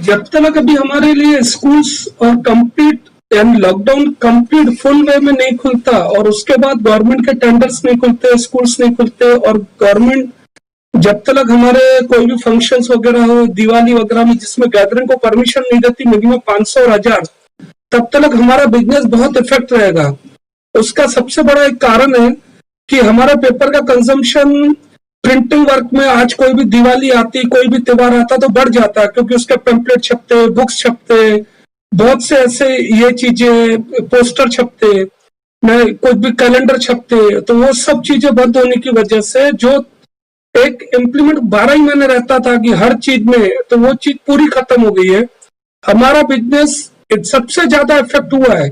जब तक अभी हमारे लिए स्कूल्स और complete and lockdown complete full way में नहीं खुलता और उसके बाद गवर्नमेंट के टेंडर्स नहीं खुलते, स्कूल्स नहीं खुलते और गवर्नमेंट जब तक हमारे कोई भी फंक्शंस वगैरह हो, दिवाली वगैरह में जिसमें गैदरिंग को परमिशन नहीं देती मिनिमम 500 और 1000, तब तक हमारा बिजनेस बहुत इफेक्ट रहेगा। उसका सबसे बड़ा एक कारण है कि हमारा पेपर का कंजम्पशन प्रिंटिंग वर्क में आज कोई भी दिवाली आती, कोई भी त्योहार आता तो बढ़ जाता है, क्योंकि उसके पेम्पलेट छपते, बुक्स छपते, बहुत से ऐसे ये चीजें, पोस्टर छपते, कुछ भी कैलेंडर छपते, तो वो सब चीजें बंद होने की वजह से जो एक इम्प्लीमेंट 12 ही महीने रहता था कि हर चीज में, तो वो चीज पूरी खत्म हो गई है। हमारा बिजनेस सबसे ज्यादा इफेक्ट हुआ है।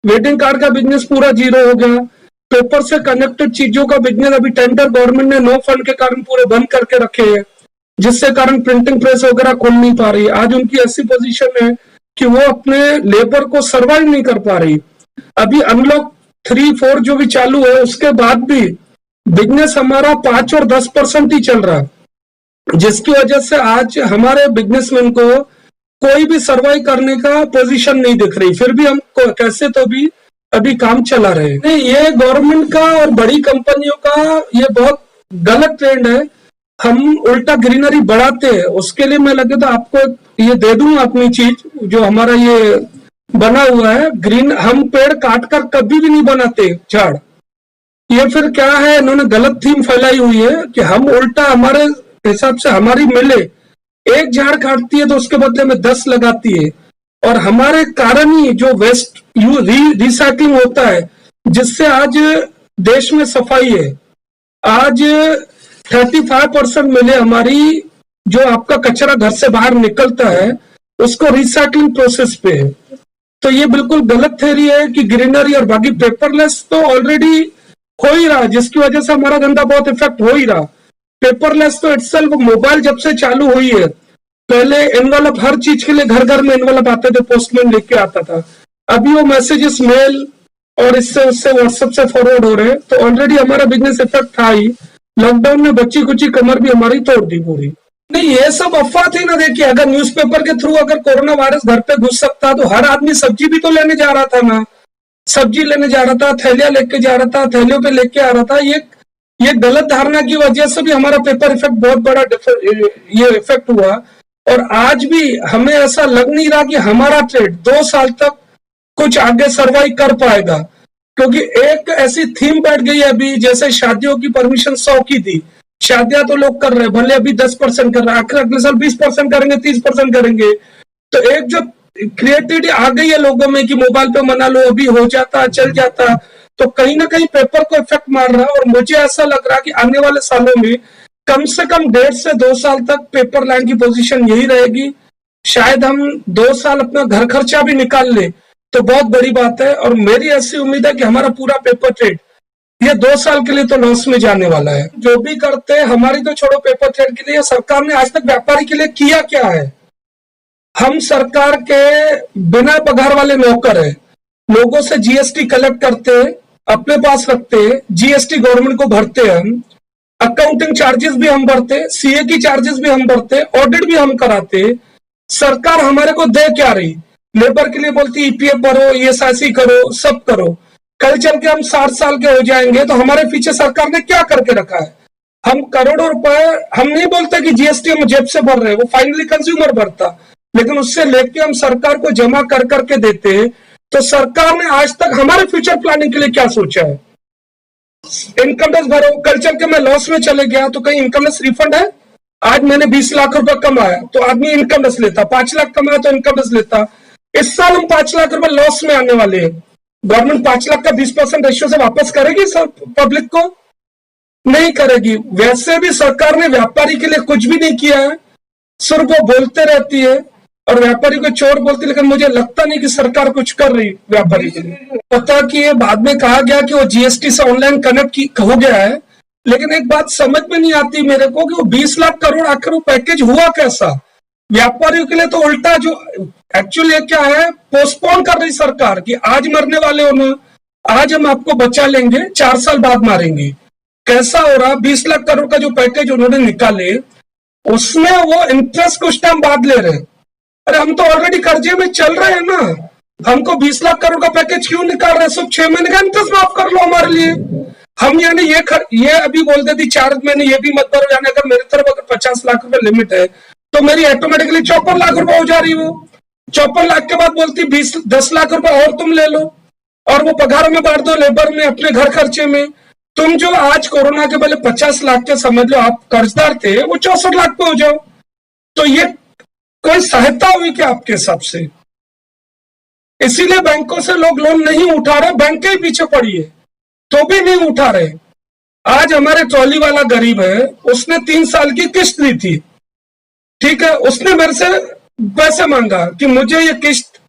वेडिंग कार्ड का बिजनेस पूरा जीरो हो गया। पेपर से कनेक्टेड चीजों का बिजनेस अभी टेंडर गवर्नमेंट ने नो फंड के कारण पूरे बंद करके रखे हैं, जिससे कारण प्रिंटिंग प्रेस वगैरह खुल नहीं पा रही। आज उनकी ऐसी पोजीशन है कि वो अपने लेबर को सर्वाइव नहीं कर पा रही। अभी अनलॉक 3-4 जो भी चालू है उसके बाद भी बिजनेस हमारा 5 और 10% ही चल रहा, जिसकी वजह से आज हमारे बिजनेसमैन को कोई भी सर्वाइव करने का पोजीशन नहीं दिख रही। फिर भी हम कैसे तो भी अभी काम चला रहे हैं। ये गवर्नमेंट का और बड़ी कंपनियों का ये बहुत गलत ट्रेंड है। हम उल्टा ग्रीनरी बढ़ाते हैं। उसके लिए मैं लगे तो आपको ये दे दूंगा अपनी चीज, जो हमारा ये बना हुआ है ग्रीन। हम पेड़ काट कर कभी भी नहीं बनाते झाड़। ये फिर क्या है, इन्होंने गलत थीम फैलाई हुई है कि हम उल्टा हमारे हिसाब से हमारी मिले एक झाड़ काटती है तो उसके बदले में 10 लगाती है, और हमारे कारण ही जो वेस्ट रिसाइकलिंग होता है, जिससे आज देश में सफाई है। आज 35% मिले हमारी जो आपका कचरा घर से बाहर निकलता है उसको रिसाइकलिंग प्रोसेस पे है। तो ये बिल्कुल गलत थ्योरी है कि ग्रीनरी और बाकी पेपरलेस तो ऑलरेडी हो ही रहा, जिसकी वजह से हमारा धंधा बहुत इफेक्ट हो ही रहा। पेपरलेस तो इटसेल्फ मोबाइल जब से चालू हुई है, पहले एनवेलप हर चीज के लिए घर घर में एनवेलप आते थे, पोस्टमैन लेके आता था। अभी वो मैसेजेस मेल और इससे उससे व्हाट्सएप से फॉरवर्ड हो रहे हैं। तो ऑलरेडी हमारा बिजनेस इफेक्ट था ही। लॉकडाउन में बच्ची कुची कमर भी हमारी तोड़ दी पूरी। नहीं, ये सब अफवाह थी ना। देखिए, अगर न्यूज़पेपर के थ्रू अगर कोरोना वायरस घर पे घुस सकता तो हर आदमी सब्जी भी तो लेने जा रहा था ना, सब्जी लेने जा रहा था, थैलियां लेके जा रहा था, थैलियों पे लेके आ रहा था। ये गलत धारणा की वजह से भी हमारा पेपर इफेक्ट बहुत बड़ा ये इफेक्ट हुआ। और आज भी हमें ऐसा लग नहीं रहा कि हमारा ट्रेड 2 साल तक कुछ आगे सर्वाइव कर पाएगा, क्योंकि एक ऐसी थीम बैठ गई है अभी। जैसे शादियों की परमिशन 100 की थी, शादियां तो लोग कर रहे हैं, भले अभी 10% कर रहे हैं, आखिर अगले साल 20% करेंगे, 30% करेंगे। तो एक जो क्रिएटिविटी आ गई है लोगों में कि मोबाइल पे मना लो, अभी हो जाता, चल जाता, तो कहीं ना कहीं पेपर को इफेक्ट मार रहा है। और मुझे ऐसा लग रहा है कि आने वाले सालों में कम से कम 1.5 से 2 साल तक पेपर लाइन की पोजीशन यही रहेगी। शायद हम 2 साल अपना घर खर्चा भी निकाल ले तो बहुत बड़ी बात है। और मेरी ऐसी उम्मीद है कि हमारा पूरा पेपर ट्रेड ये 2 साल के लिए तो लॉस में जाने वाला है। जो भी करते हैं, हमारी तो छोड़ो पेपर ट्रेड के लिए, सरकार ने आज तक व्यापारी के लिए किया क्या है? हम सरकार के बिना पगार वाले नौकर है। लोगों से जीएसटी कलेक्ट करते, अपने पास रखते, जीएसटी गवर्नमेंट को भरते, हम अकाउंटिंग चार्जेस भी हम भरते, सीए की चार्जेस भी हम भरते, ऑडिट भी हम कराते। सरकार हमारे को दे क्या रही? लेबर के लिए बोलती ईपीएफ भरो, ईएसआईसी करो, सब करो। कल चल के हम 60 साल के हो जाएंगे तो हमारे पीछे सरकार ने क्या करके रखा है? हम करोड़ों रुपए, हम नहीं बोलते कि जीएसटी हम जेब से भर रहे हैं, वो फाइनली कंज्यूमर भरता, लेकिन उससे लेके हम सरकार को जमा कर करके देते। तो सरकार ने आज तक हमारे फ्यूचर प्लानिंग के लिए क्या सोचा है? इनकम टैक्स भरो, कल चल के मैं लॉस में चले गया तो कहीं इनकम टैक्स रिफंड है? आज मैंने 20 लाख रुपए कमाया तो आदमी इनकम टैक्स लेता, 5 लाख कमाया तो इनकम टैक्स लेता। इस साल हम 5 लाख रुपए लॉस में आने वाले हैं। गवर्नमेंट 5 लाख का 20% रेशियो से वापस करेगी पब्लिक को? नहीं करेगी। वैसे भी सरकार ने व्यापारी के लिए कुछ भी नहीं किया है, सिर्फ वो बोलते रहती है और व्यापारी को चोर बोलती है, लेकिन मुझे लगता नहीं कि सरकार कुछ कर रही व्यापारी के लिए। पता कि ये बाद में कहा गया कि वो जीएसटी से ऑनलाइन कनेक्ट हो गया है, लेकिन एक बात समझ में नहीं आती मेरे को कि वो 20 लाख करोड़ आखिर वो पैकेज हुआ कैसा? व्यापारियों के लिए तो उल्टा, जो एक्चुअली क्या है, पोस्टपोन कर रही सरकार कि आज मरने वाले हो ना, आज हम आपको बचा लेंगे, 4 साल बाद मारेंगे। कैसा हो रहा? 20 लाख करोड़ का जो पैकेज उन्होंने निकाले, उसमें वो इंटरेस्ट कुछ टाइम बाद ले रहे हैं। अरे हम तो ऑलरेडी कर्जे में चल रहे हैं ना, हमको 20 लाख करोड़ का पैकेज क्यों निकाल रहे हैं? सिर्फ 6 महीने का इंटरेस्ट माफ कर लो हमारे लिए। हम यानी ये अभी बोल देती 4 महीने ये भी मत करो, यानी अगर मेरी तरफ अगर 50 लाख रुपए लिमिट है तो मेरी ऑटोमेटिकली 54 लाख रुपए हो जा रही हो। 54 लाख के बाद बोलती 10 लाख रुपए और तुम ले लो और वो पगार में बांट दो, लेबर में, अपने घर खर्चे में। तुम जो आज कोरोना के पहले 50 लाख के समझ लो आप कर्जदार थे, वो 64 लाख पे हो जाओ। तो ये कोई सहायता हुई क्या आपके हिसाब से? इसीलिए बैंकों से लोग लोन नहीं उठा रहे, बैंक के ही पीछे पड़ी है तो भी नहीं उठा रहे। आज हमारे ट्रॉली वाला गरीब है, उसने 3 साल की किस्त ली थी, ठीक है, उसने मेरे से पैसे मांगा कि मुझे ये किस्त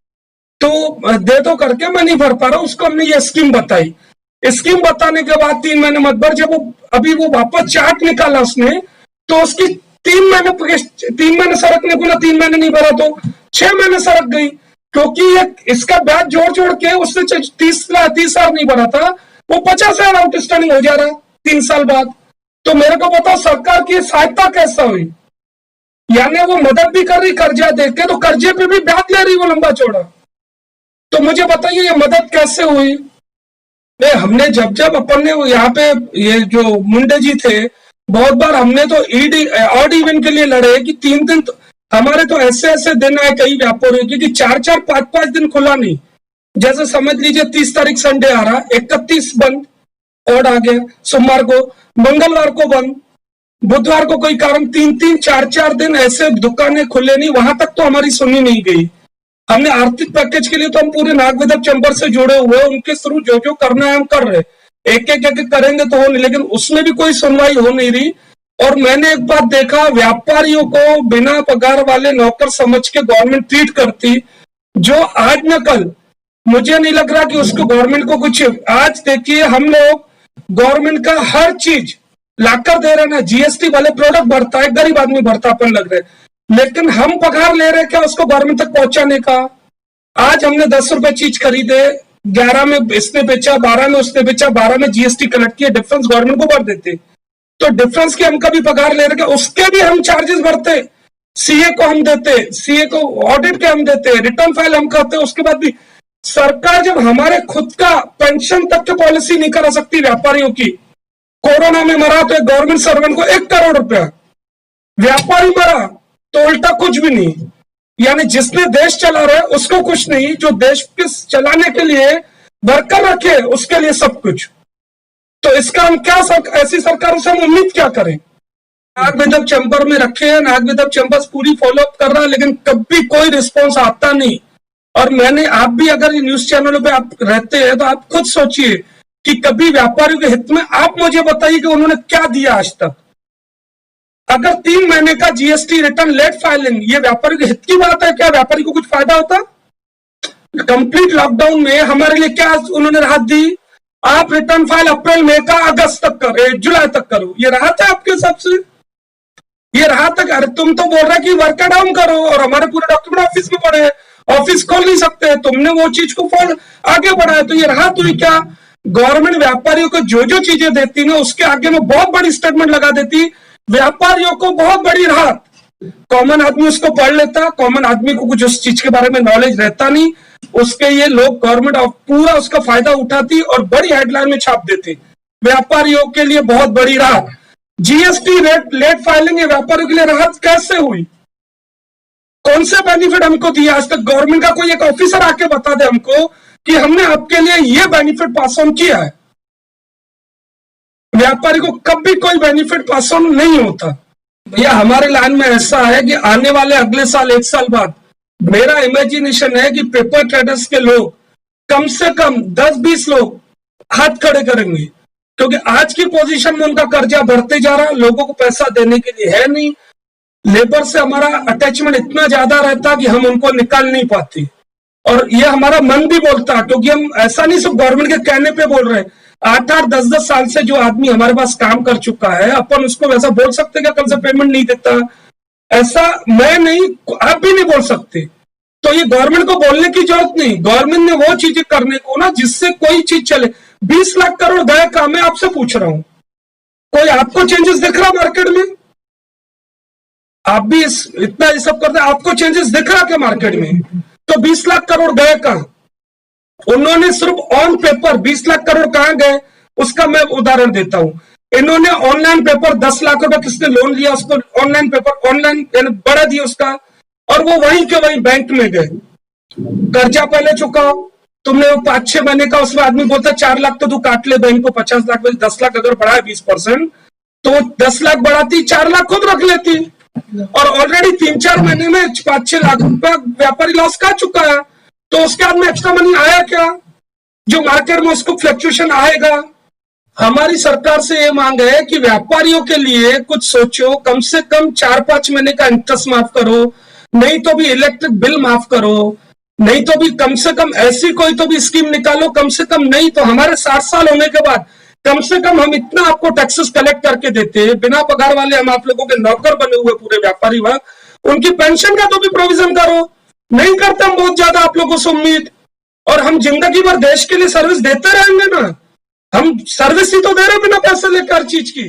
तो दे दो करके, मैं नहीं भर पा रहा। उसको हमने ये स्कीम बताई, स्कीम बताने के बाद 3 महीने मत भर, जब वो अभी वो वापस चार्ट निकाला उसने तो उसकी 3 महीने सरकने को ना, 3 महीने नहीं भरा तो 6 महीने सरक गई, क्योंकि ये इसका ब्याज जोड़ जोड़ के उसने 30 हजार नहीं भरा था, वो 50,000 आउटस्टैंडिंग हो जा रहा है 3 साल बाद। तो मेरे को बताओ सरकार की सहायता कैसा हुई? यानी वो मदद भी कर रही कर्जा दे के, तो कर्जे पे भी ब्याज ले रही वो लंबा चौड़ा। तो मुझे बताइए ये मदद कैसे हुई? नहीं, हमने जब अपन ने यहाँ पे ये जो मुंडे जी थे, बहुत बार हमने तो ऑड इवन के लिए लड़े कि 3 दिन तो, हमारे तो ऐसे दिन आए कई व्यापारियों की कि 4-4, 5-5 दिन खुला नहीं। जैसे समझ लीजिए 30 तारीख संडे आ रहा, 31 बंद, ऑड आ गया, सोमवार को, मंगलवार को बंद, बुधवार को कोई कारण, 3-3, 4-4 दिन ऐसे दुकानें खुले नहीं। वहां तक तो हमारी सुनी नहीं गई। हमने आर्थिक पैकेज के लिए तो हम पूरे नागविदक चैम्बर से जुड़े हुए, उनके थ्रू जो जो करना है हम कर रहे, एक एक करेंगे तो हो नहीं, लेकिन उसमें भी कोई सुनवाई हो नहीं रही। और मैंने एक बात देखा, व्यापारियों को बिना पगार वाले नौकर समझ के गवर्नमेंट ट्रीट करती, जो आज न कल मुझे नहीं लग रहा कि उसको गवर्नमेंट को कुछ। आज देखिए हम लोग गवर्नमेंट का हर चीज लाकर दे रहे ना, जीएसटी वाले प्रोडक्ट भरता है, गरीब आदमी भरता अपन लग रहे, लेकिन हम पगार ले रहे क्या उसको गवर्नमेंट तक पहुंचाने का? आज हमने 10 रुपए चीज खरीदे, 11 में इसने बेचा, 12 में उसने बेचा, 12 में जीएसटी कलेक्ट किया, डिफरेंस गवर्नमेंट को भर देते। तो डिफरेंस की हम कभी पगार ले रहे, उसके भी हम चार्जेस भरते, सीए को हम देते, सीए को ऑडिट के हम देते, रिटर्न फाइल हम करते, उसके बाद भी सरकार जब हमारे खुद का पेंशन तक की पॉलिसी नहीं करा सकती व्यापारियों की। कोरोना में मरा तो एक गवर्नमेंट सर्वेंट को 1 करोड़ रुपया, व्यापारी मरा तो उल्टा कुछ भी नहीं। यानी जिसने देश चला रहा है उसको कुछ नहीं, जो देश के चलाने के लिए वर्कर रखे उसके लिए सब कुछ। तो इसका हम क्या ऐसी सरकारों से हम उम्मीद क्या करें? नागविदक चैम्बर में रखे हैं, नागविदक चैम्बर पूरी फॉलोअप कर रहा है, लेकिन कभी कोई रिस्पॉन्स आता नहीं। और मैंने, आप भी अगर न्यूज चैनलों पे आप रहते हैं तो आप खुद सोचिए कि कभी व्यापारियों के हित में आप मुझे बताइए कि उन्होंने क्या दिया आज तक। अगर 3 महीने का जीएसटी रिटर्न लेट फाइलिंग, ये व्यापारियों के हित की बात है क्या? व्यापारी को कुछ फायदा होता? कंप्लीट लॉकडाउन में हमारे लिए क्या उन्होंने राहत दी? आप रिटर्न फाइल अप्रैल, मई का अगस्त तक करो, जुलाई तक करो, ये राहत है आपके हिसाब से? ये राहत है? अरे तुम तो बोल रहे कि वर्क डाउन करो और हमारे पूरे डॉक्यूमेंट ऑफिस में पड़े हैं, ऑफिस खोल नहीं सकते, तुमने वो चीज को आगे बढ़ाया, तो ये राहत हुई क्या? गवर्नमेंट व्यापारियों को जो जो चीजें देती ना उसके आगे में बहुत बड़ी स्टेटमेंट लगा देती, व्यापारियों को बहुत बड़ी राहत। कॉमन आदमी उसको पढ़ लेता, कॉमन आदमी को कुछ उस चीज के बारे में नॉलेज रहता नहीं, उसके ये लोग गवर्नमेंट पूरा उसका फायदा उठाती और बड़ी हेडलाइन में छाप देती, व्यापारियों के लिए बहुत बड़ी राहत। जीएसटी लेट फाइलिंग व्यापारियों के लिए राहत कैसे हुई? कौन से बेनिफिट हमको दिया आज तक? गवर्नमेंट का कोई एक ऑफिसर आके बता दे हमको कि हमने आपके लिए ये बेनिफिट पास ऑन किया है। व्यापारी को कभी कोई बेनिफिट पास ऑन नहीं होता। भैया हमारे लाइन में ऐसा है कि आने वाले अगले साल, 1 साल बाद, मेरा इमेजिनेशन है कि पेपर ट्रेडर्स के लोग कम से कम 10-20 लोग हाथ खड़े करेंगे, क्योंकि आज की पोजीशन में उनका कर्जा बढ़ते जा रहा है, लोगों को पैसा देने के लिए है नहीं, लेबर से हमारा अटैचमेंट इतना ज्यादा रहता कि हम उनको निकाल नहीं पाते। और ये हमारा मन भी बोलता, क्योंकि हम ऐसा नहीं सिर्फ गवर्नमेंट के कहने पे बोल रहे हैं, 8-8, 10-10 साल से जो आदमी हमारे पास काम कर चुका है, अपन उसको वैसा बोल सकते क्या कल से पेमेंट नहीं देता? ऐसा मैं नहीं, आप भी नहीं बोल सकते। तो ये गवर्नमेंट को बोलने की जरूरत नहीं, गवर्नमेंट ने वो चीजें करने को ना जिससे कोई चीज चले। 20 लाख करोड़ गए काम, मैं आपसे पूछ रहा हूं, कोई आपको चेंजेस दिख रहा मार्केट में? आप भी इतना ये सब करते हैं, आपको चेंजेस दिख रहा क्या मार्केट में? तो 20 लाख करोड़ गए कहां? उन्होंने सिर्फ ऑन पेपर 20 लाख करोड़ कहां गए, उसका मैं उदाहरण देता हूं। इन्होंने ऑनलाइन पेपर 10 लाख रुपए किसने लोन लिया, उसको ऑनलाइन पेपर ऑनलाइन बढ़ा दिया उसका, और वो वहीं के वहीं बैंक में गए। कर्जा पहले चुकाओ, तुमने वो 5-6 महीने का, उसमें आदमी बोलता है 4 लाख तो तू काट ले बैंक को, 50 लाख में 10 लाख अगर बढ़ाए 20%, तो 10 लाख बढ़ाती 4 लाख खुद रख लेती, और ऑलरेडी 3-4 महीने में 5-6 लाख रुपया व्यापारी लॉस कर चुका है। तो उसके बाद में एक्स्ट्रा मनी आया क्या, जो मार्केट में उसको फ्लक्चुएशन आएगा? हमारी सरकार से ये मांग है कि व्यापारियों के लिए कुछ सोचो, कम से कम 4-5 महीने का इंटरेस्ट माफ करो, नहीं तो भी इलेक्ट्रिक बिल माफ करो, नहीं तो भी कम से कम ऐसी कोई तो भी स्कीम निकालो, कम से कम नहीं तो हमारे 60 साल होने के बाद कम से कम हम इतना आपको टैक्सेस कलेक्ट करके देते, बिना पगार वाले हम आप लोगों के नौकर बने हुए पूरे व्यापारी वर्ग, उनकी पेंशन का तो भी प्रोविजन करो। नहीं करते हम बहुत ज्यादा आप लोगों से उम्मीद, और हम जिंदगी भर देश के लिए सर्विस देते रहेंगे ना, हम सर्विस ही तो दे रहे बिना पैसे लेकर हर चीज की।